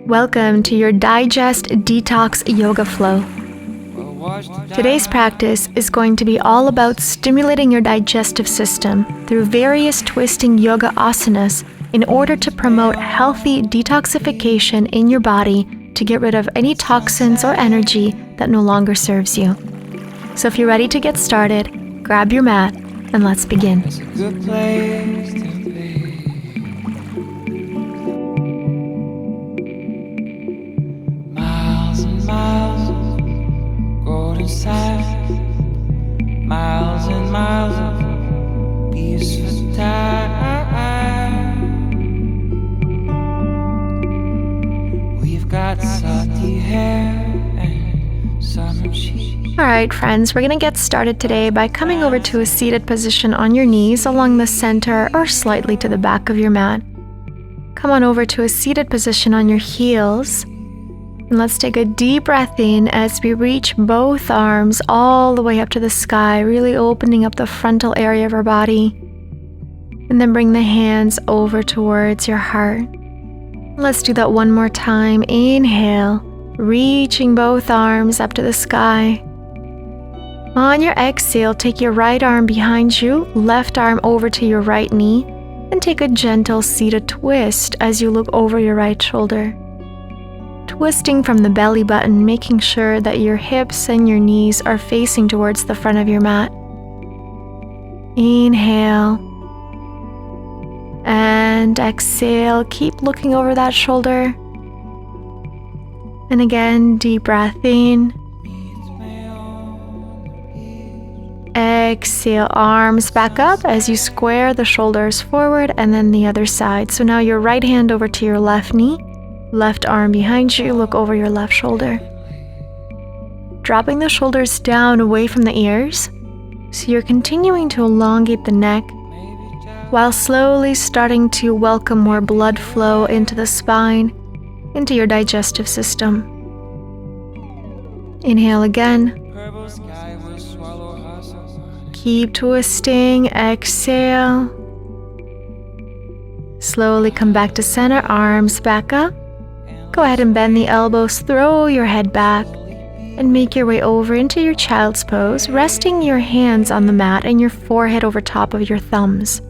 Welcome to your Digest Detox Yoga Flow. Today's practice is going to be all about stimulating your digestive system through various twisting yoga asanas in order to promote healthy detoxification in your body to get rid of any toxins or energy that no longer serves you. So if you're ready to get started, grab your mat and let's begin. It's a good place to be. Miles and miles of golden sand, miles and miles of peaceful time. We've got salty hair and summer cheeks. Alright friends, we're going to get started today by coming over to a seated position on your knees along the center or slightly to the back of your mat. Come on over to a seated position on your heels. And let's take a deep breath in as we reach both arms all the way up to the sky, really opening up the frontal area of our body. And then bring the hands over towards your heart. Let's do that one more time. Inhale, reaching both arms up to the sky. On your exhale, take your right arm behind you, left arm over to your right knee, and take a gentle seated twist as you look over your right shoulder. Twisting from the belly button, making sure that your hips and your knees are facing towards the front of your mat. Inhale. And exhale, keep looking over that shoulder. And again, deep breath in. Exhale, arms back up as you square the shoulders forward and then the other side. So now your right hand over to your left knee, left arm behind you, look over your left shoulder. Dropping the shoulders down away from the ears. So you're continuing to elongate the neck while slowly starting to welcome more blood flow into the spine, into your digestive system. Inhale again. Keep twisting, exhale. Slowly come back to center, arms back up. Go ahead and bend the elbows, throw your head back, and make your way over into your child's pose, resting your hands on the mat and your forehead over top of your thumbs.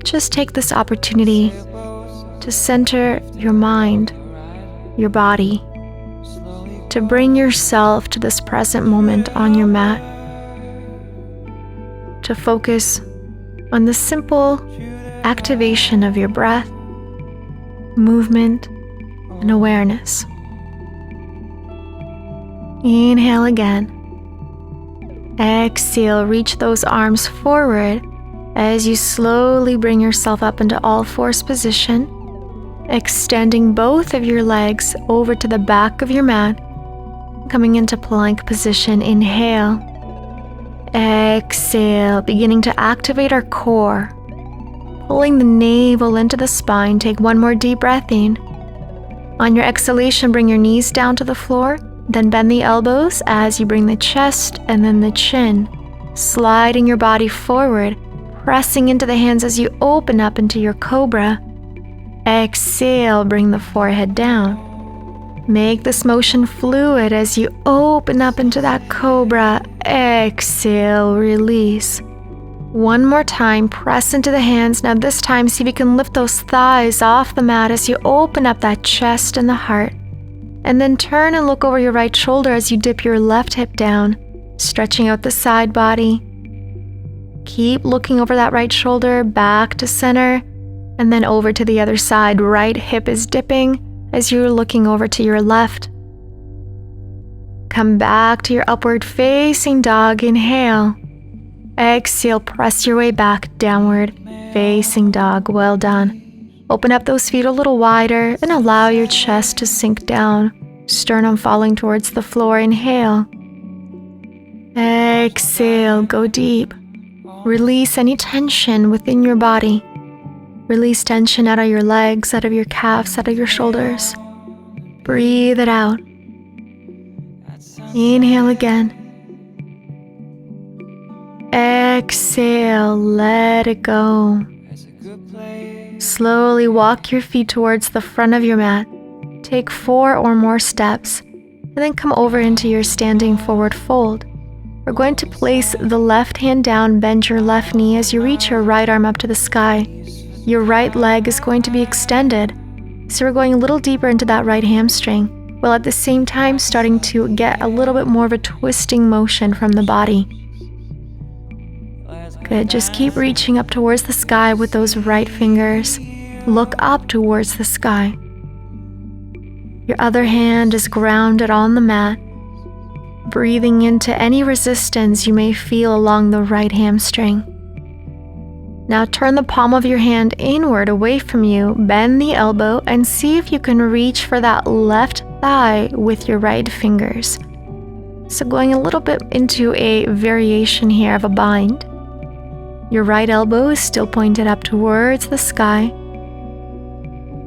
Just take this opportunity to center your mind, your body, to bring yourself to this present moment on your mat. To focus on the simple activation of your breath, movement, and awareness. Inhale again. Exhale, reach those arms forward as you slowly bring yourself up into all fours position, extending both of your legs over to the back of your mat, coming into plank position. Inhale. Exhale, beginning to activate our core, pulling the navel into the spine. Take one more deep breath in. On your exhalation, bring your knees down to the floor, then bend the elbows as you bring the chest and then the chin, sliding your body forward, pressing into the hands as you open up into your cobra. Exhale, bring the forehead down. Make this motion fluid as you open up into that cobra. Exhale, release. One more time, press into the hands. Now this time, see if you can lift those thighs off the mat as you open up that chest and the heart. And then turn and look over your right shoulder as you dip your left hip down, stretching out the side body. Keep looking over that right shoulder, back to center, and then over to the other side. Right hip is dipping as you're looking over to your left. Come back to your upward facing dog. Inhale. Exhale, press your way back, downward facing dog. Well done. Open up those feet a little wider and allow your chest to sink down, sternum falling towards the floor. Inhale. Exhale, go deep. Release any tension within your body. Release tension out of your legs, out of your calves, out of your shoulders. Breathe it out. Inhale again. Exhale, let it go. Slowly walk your feet towards the front of your mat. Take 4 or more steps, and then come over into your standing forward fold. We're going to place the left hand down, bend your left knee as you reach your right arm up to the sky. Your right leg is going to be extended, so we're going a little deeper into that right hamstring, while at the same time starting to get a little bit more of a twisting motion from the body. Good, just keep reaching up towards the sky with those right fingers. Look up towards the sky. Your other hand is grounded on the mat, breathing into any resistance you may feel along the right hamstring. Now turn the palm of your hand inward away from you, bend the elbow, and see if you can reach for that left thigh with your right fingers. So going a little bit into a variation here of a bind. Your right elbow is still pointed up towards the sky.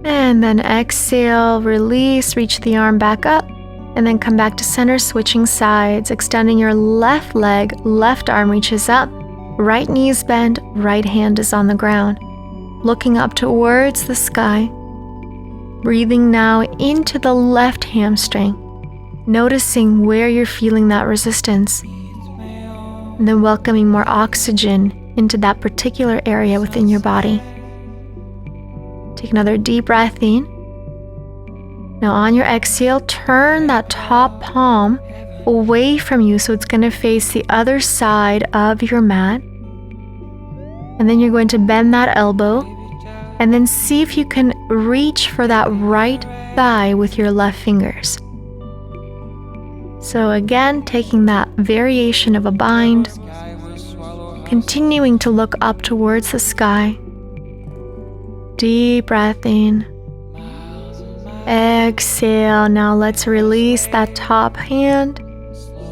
And then exhale, release, reach the arm back up, and then come back to center, switching sides, extending your left leg, left arm reaches up, right knee is bent, right hand is on the ground, looking up towards the sky. Breathing now into the left hamstring, noticing where you're feeling that resistance, and then welcoming more oxygen into that particular area within your body. Take another deep breath in. Now on your exhale, turn that top palm away from you so it's going to face the other side of your mat. And then you're going to bend that elbow and then see if you can reach for that right thigh with your left fingers. So again, taking that variation of a bind, continuing to look up towards the sky. Deep breath in. Exhale. Now let's release that top hand.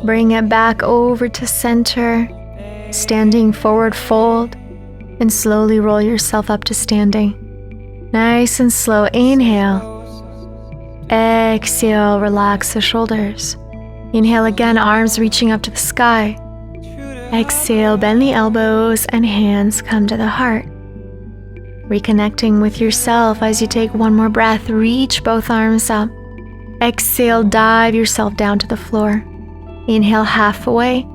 Bring it back over to center. Standing forward fold. And slowly roll yourself up to standing. Nice and slow. Inhale. Exhale. Relax the shoulders. Inhale again, arms reaching up to the sky. Exhale, bend the elbows and hands come to the heart. Reconnecting with yourself as you take one more breath, reach both arms up. Exhale, dive yourself down to the floor. Inhale, halfway.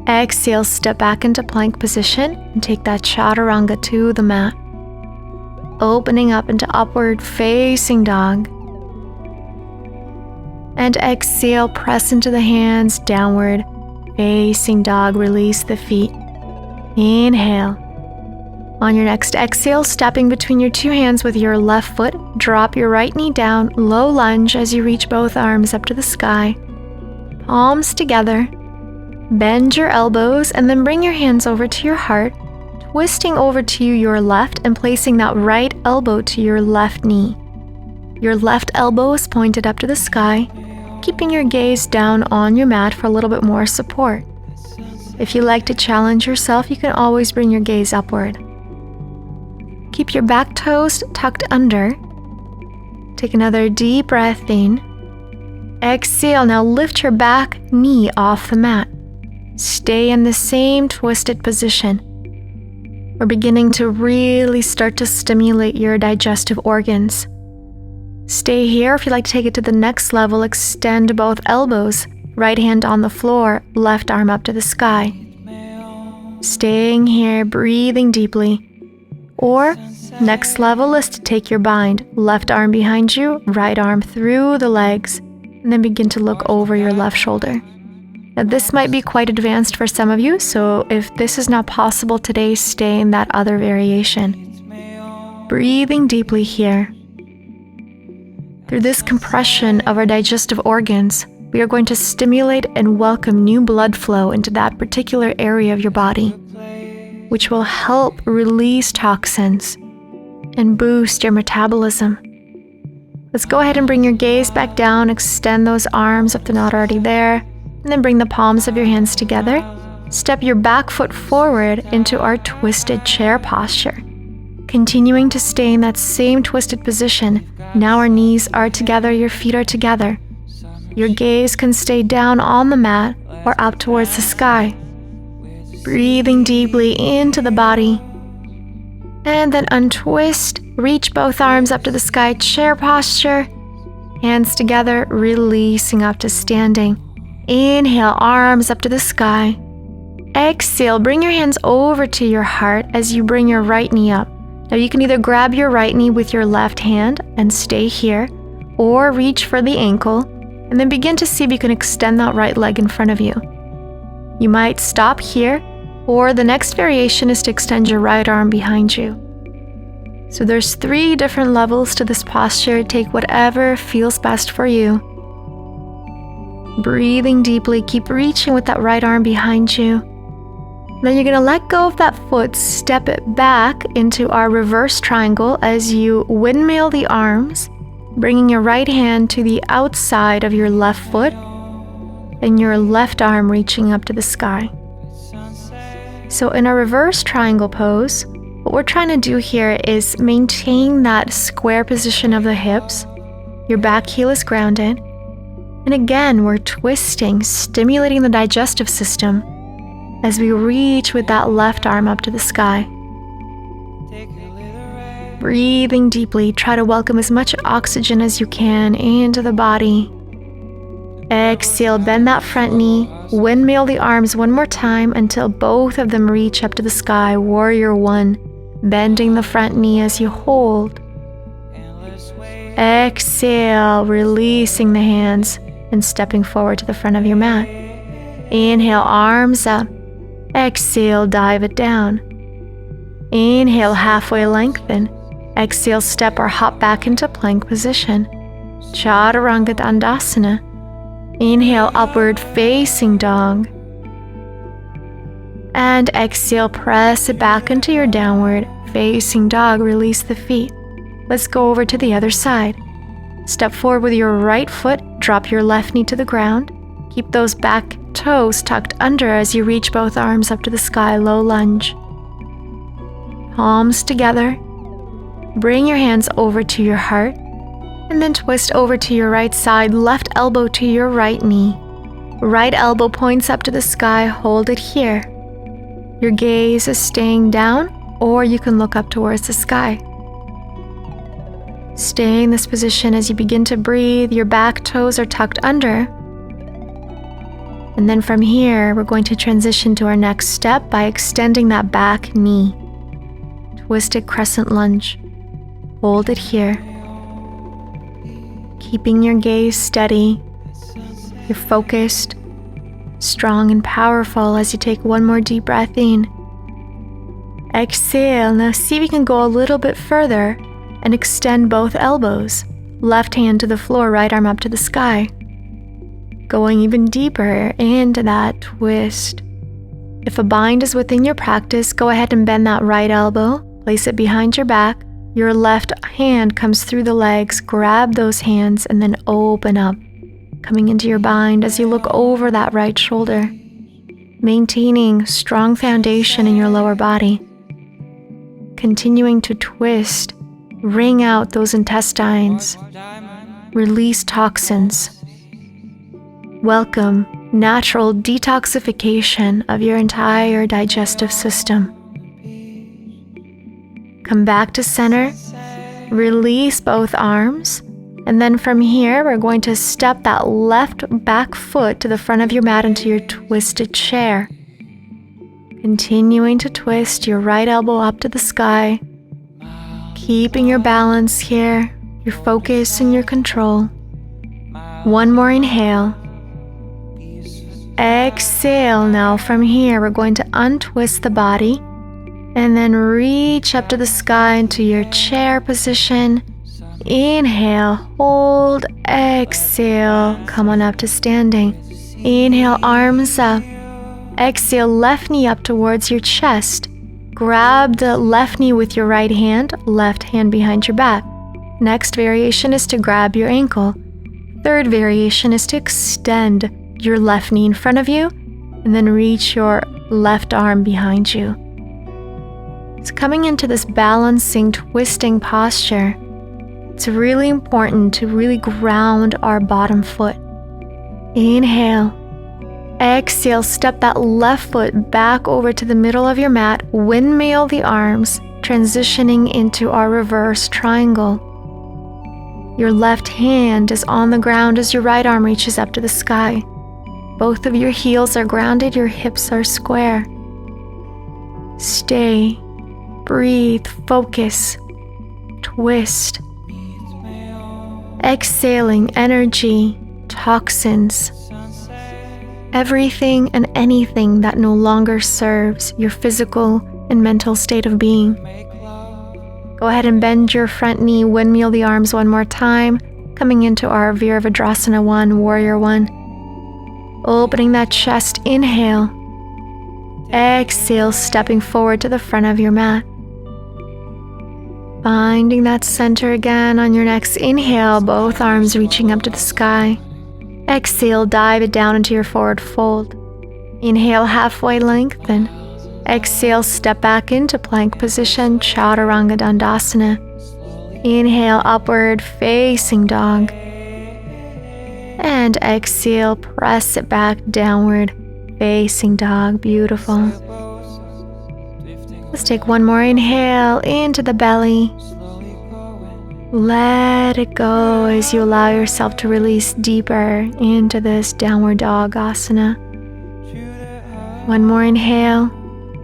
Exhale, step back into plank position and take that chaturanga to the mat. Opening up into upward facing dog. And exhale, press into the hands, downward facing dog, release the feet. Inhale. On your next exhale, stepping between your two hands with your left foot, drop your right knee down, low lunge as you reach both arms up to the sky. Palms together. Bend your elbows and then bring your hands over to your heart, twisting over to your left and placing that right elbow to your left knee. Your left elbow is pointed up to the sky, keeping your gaze down on your mat for a little bit more support. If you like to challenge yourself, you can always bring your gaze upward. Keep your back toes tucked under. Take another deep breath in. Exhale, now lift your back knee off the mat. Stay in the same twisted position. We're beginning to really start to stimulate your digestive organs. Stay here. If you'd like to take it to the next level, extend both elbows, right hand on the floor, left arm up to the sky. Staying here, breathing deeply. Or, next level is to take your bind, left arm behind you, right arm through the legs, and then begin to look over your left shoulder. Now this might be quite advanced for some of you, so if this is not possible today, stay in that other variation. Breathing deeply here. Through this compression of our digestive organs, we are going to stimulate and welcome new blood flow into that particular area of your body, which will help release toxins and boost your metabolism. Let's go ahead and bring your gaze back down, extend those arms if they're not already there, and then bring the palms of your hands together. Step your back foot forward into our twisted chair posture. Continuing to stay in that same twisted position. Now our knees are together, your feet are together. Your gaze can stay down on the mat or up towards the sky. Breathing deeply into the body. And then untwist, reach both arms up to the sky, chair posture. Hands together, releasing up to standing. Inhale, arms up to the sky. Exhale, bring your hands over to your heart as you bring your right knee up. Now you can either grab your right knee with your left hand and stay here, or reach for the ankle, and then begin to see if you can extend that right leg in front of you. You might stop here, or the next variation is to extend your right arm behind you. So there's 3 different levels to this posture. Take whatever feels best for you. Breathing deeply, keep reaching with that right arm behind you. Then you're going to let go of that foot, step it back into our reverse triangle as you windmill the arms, bringing your right hand to the outside of your left foot and your left arm reaching up to the sky. So in a reverse triangle pose, what we're trying to do here is maintain that square position of the hips. Your back heel is grounded. And again, we're twisting, stimulating the digestive system as we reach with that left arm up to the sky. Breathing deeply, try to welcome as much oxygen as you can into the body. Exhale, bend that front knee, windmill the arms one more time until both of them reach up to the sky. Warrior 1, bending the front knee as you hold. Exhale, releasing the hands and stepping forward to the front of your mat. Inhale, arms up. Exhale, dive it down. Inhale, halfway lengthen. Exhale, step or hop back into plank position. Chaturanga Dandasana. Inhale, upward facing dog. And exhale, press it back into your downward facing dog. Release the feet. Let's go over to the other side. Step forward with your right foot. Drop your left knee to the ground. Keep those back toes tucked under as you reach both arms up to the sky. Low lunge. Palms together. Bring your hands over to your heart. And then twist over to your right side. Left elbow to your right knee. Right elbow points up to the sky. Hold it here. Your gaze is staying down, or you can look up towards the sky. Stay in this position as you begin to breathe. Your back toes are tucked under. And then from here, we're going to transition to our next step by extending that back knee. Twisted crescent lunge. Hold it here. Keeping your gaze steady. You're focused, strong and powerful as you take one more deep breath in. Exhale. Now see if you can go a little bit further and extend both elbows. Left hand to the floor, right arm up to the sky. Going even deeper into that twist. If a bind is within your practice, go ahead and bend that right elbow. Place it behind your back. Your left hand comes through the legs. Grab those hands and then open up. Coming into your bind as you look over that right shoulder. Maintaining strong foundation in your lower body. Continuing to twist. Wring out those intestines. Release toxins. Welcome natural detoxification of your entire digestive system. Come back to center. Release both arms. And then from here, we're going to step that left back foot to the front of your mat into your twisted chair. Continuing to twist your right elbow up to the sky. Keeping your balance here, your focus and your control. One more inhale. Exhale. Now from here, we're going to untwist the body and then reach up to the sky into your chair position. Inhale, hold, exhale, come on up to standing. Inhale, arms up. Exhale, left knee up towards your chest. Grab the left knee with your right hand behind your back. Next variation is to grab your ankle. Third variation is to extend your left knee in front of you and then reach your left arm behind you. So coming into this balancing, twisting posture, it's really important to really ground our bottom foot. Inhale. Exhale, step that left foot back over to the middle of your mat, windmill the arms, transitioning into our reverse triangle. Your left hand is on the ground as your right arm reaches up to the sky. Both of your heels are grounded, your hips are square. Stay, breathe, focus, twist. Exhaling energy, toxins, everything and anything that no longer serves your physical and mental state of being. Go ahead and bend your front knee, windmill the arms one more time, coming into our Virabhadrasana 1, Warrior 1. Opening that chest, inhale. Exhale, stepping forward to the front of your mat. Finding that center again on your next inhale, both arms reaching up to the sky. Exhale, dive it down into your forward fold. Inhale, halfway lengthen. Exhale, step back into plank position, Chaturanga Dandasana. Inhale, upward facing dog. And exhale, press it back, downward facing dog. Beautiful. Let's take one more inhale into the belly. Let it go as you allow yourself to release deeper into this downward dog asana. One more inhale.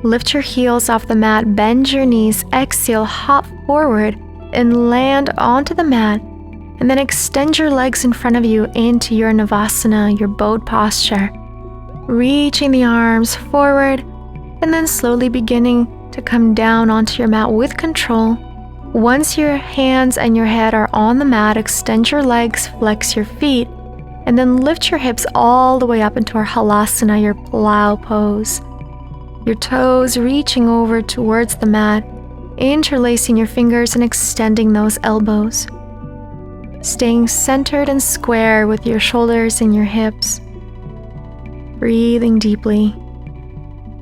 Lift your heels off the mat, bend your knees, exhale, hop forward and land onto the mat. And then extend your legs in front of you into your Navasana, your boat posture. Reaching the arms forward and then slowly beginning to come down onto your mat with control. Once your hands and your head are on the mat, extend your legs, flex your feet, and then lift your hips all the way up into our Halasana, your plow pose. Your toes reaching over towards the mat, interlacing your fingers and extending those elbows. Staying centered and square with your shoulders and your hips. Breathing deeply.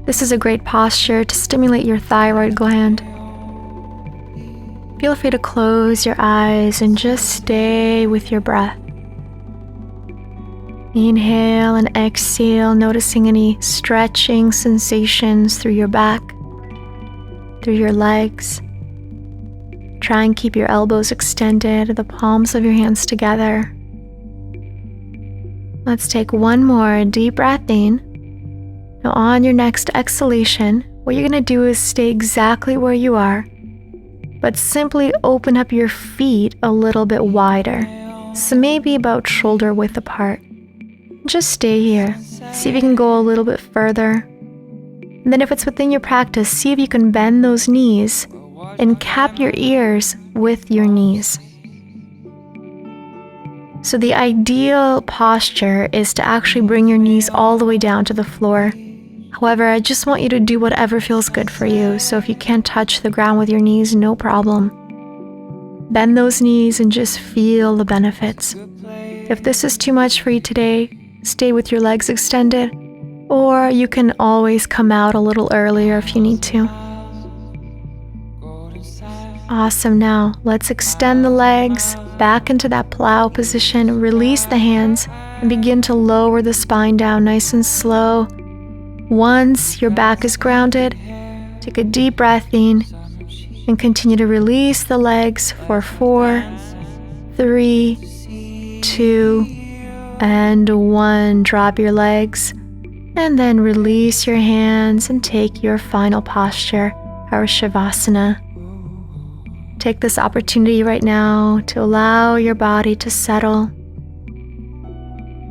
This is a great posture to stimulate your thyroid gland. Feel free to close your eyes and just stay with your breath. Inhale and exhale, noticing any stretching sensations through your back, through your legs. Try and keep your elbows extended, the palms of your hands together. Let's take one more deep breath in. Now on your next exhalation, what you're going to do is stay exactly where you are, but simply open up your feet a little bit wider, so maybe about shoulder width apart. Just stay here. See if you can go a little bit further. And then if it's within your practice, see if you can bend those knees and cap your ears with your knees. So the ideal posture is to actually bring your knees all the way down to the floor. However, I just want you to do whatever feels good for you. So if you can't touch the ground with your knees, no problem. Bend those knees and just feel the benefits. If this is too much for you today, stay with your legs extended, or you can always come out a little earlier if you need to. Awesome. Now let's extend the legs back into that plow position, release the hands, and begin to lower the spine down nice and slow. Once your back is grounded, take a deep breath in and continue to release the legs for 4, 3, 2, and 1. Drop your legs and then release your hands and take your final posture, our Shavasana. Take this opportunity right now to allow your body to settle.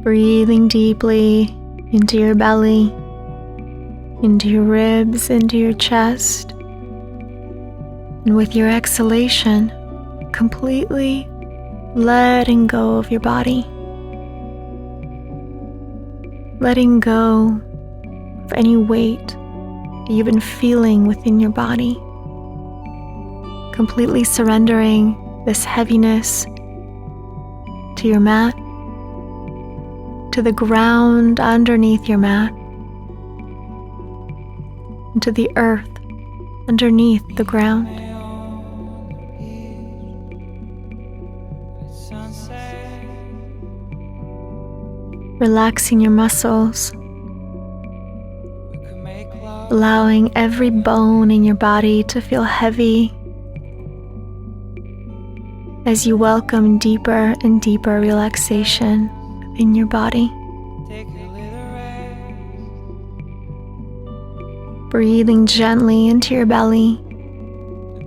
Breathing deeply into your belly, into your ribs, into your chest. And with your exhalation, completely letting go of your body. Letting go of any weight that you've been feeling within your body. Completely surrendering this heaviness to your mat, to the ground underneath your mat, and to the earth underneath the ground. Relaxing your muscles, allowing every bone in your body to feel heavy, as you welcome deeper and deeper relaxation in your body. Take a little rest. Breathing gently into your belly,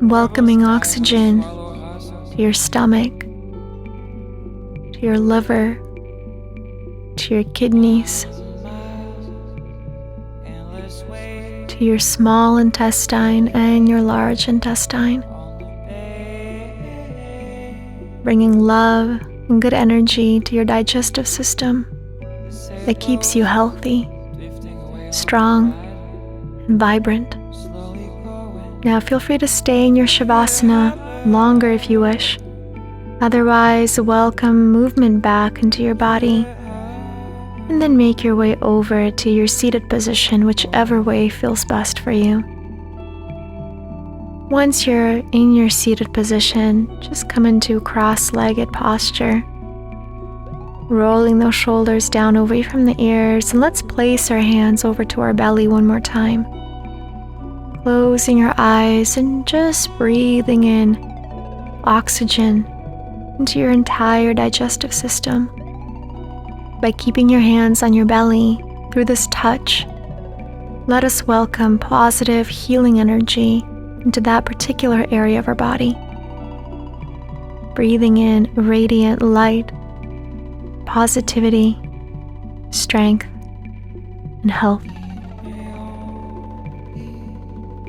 welcoming oxygen to your stomach, to your liver, to your kidneys, to your small intestine and your large intestine, bringing love and good energy to your digestive system that keeps you healthy, strong, and vibrant. Now feel free to stay in your Shavasana longer if you wish. Otherwise, welcome movement back into your body, and then make your way over to your seated position, whichever way feels best for you. Once you're in your seated position, just come into cross-legged posture, rolling those shoulders down away from the ears, and let's place our hands over to our belly one more time. Closing your eyes and just breathing in oxygen into your entire digestive system. By keeping your hands on your belly through this touch, let us welcome positive healing energy into that particular area of our body. Breathing in radiant light, positivity, strength, and health.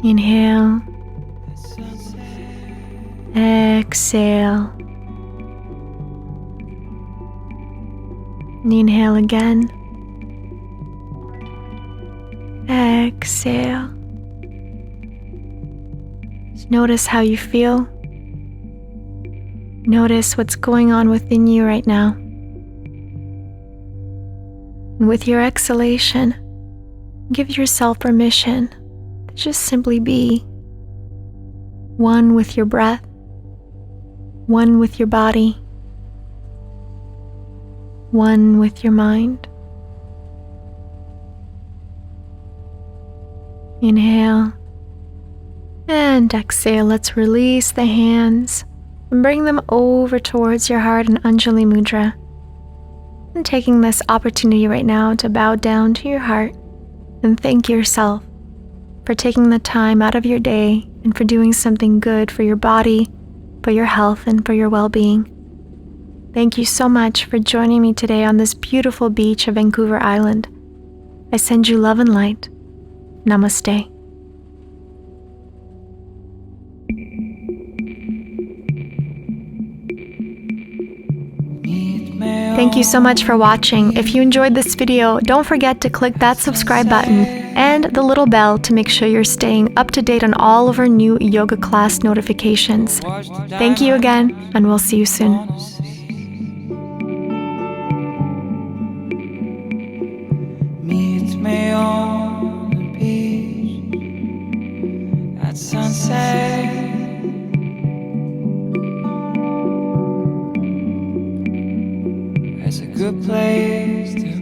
Inhale, exhale. Inhale again. Exhale. Just notice how you feel. Notice what's going on within you right now. And with your exhalation, give yourself permission to just simply be one with your breath, one with your body, one with your mind. Inhale and exhale. Let's release the hands and bring them over towards your heart in Anjali Mudra. And taking this opportunity right now to bow down to your heart and thank yourself for taking the time out of your day and for doing something good for your body, for your health, and for your well-being. Thank you so much for joining me today on this beautiful beach of Vancouver Island. I send you love and light. Namaste. Thank you so much for watching. If you enjoyed this video, don't forget to click that subscribe button and the little bell to make sure you're staying up to date on all of our new yoga class notifications. Thank you again, and we'll see you soon. Meet me on the beach at sunset. It's a good place to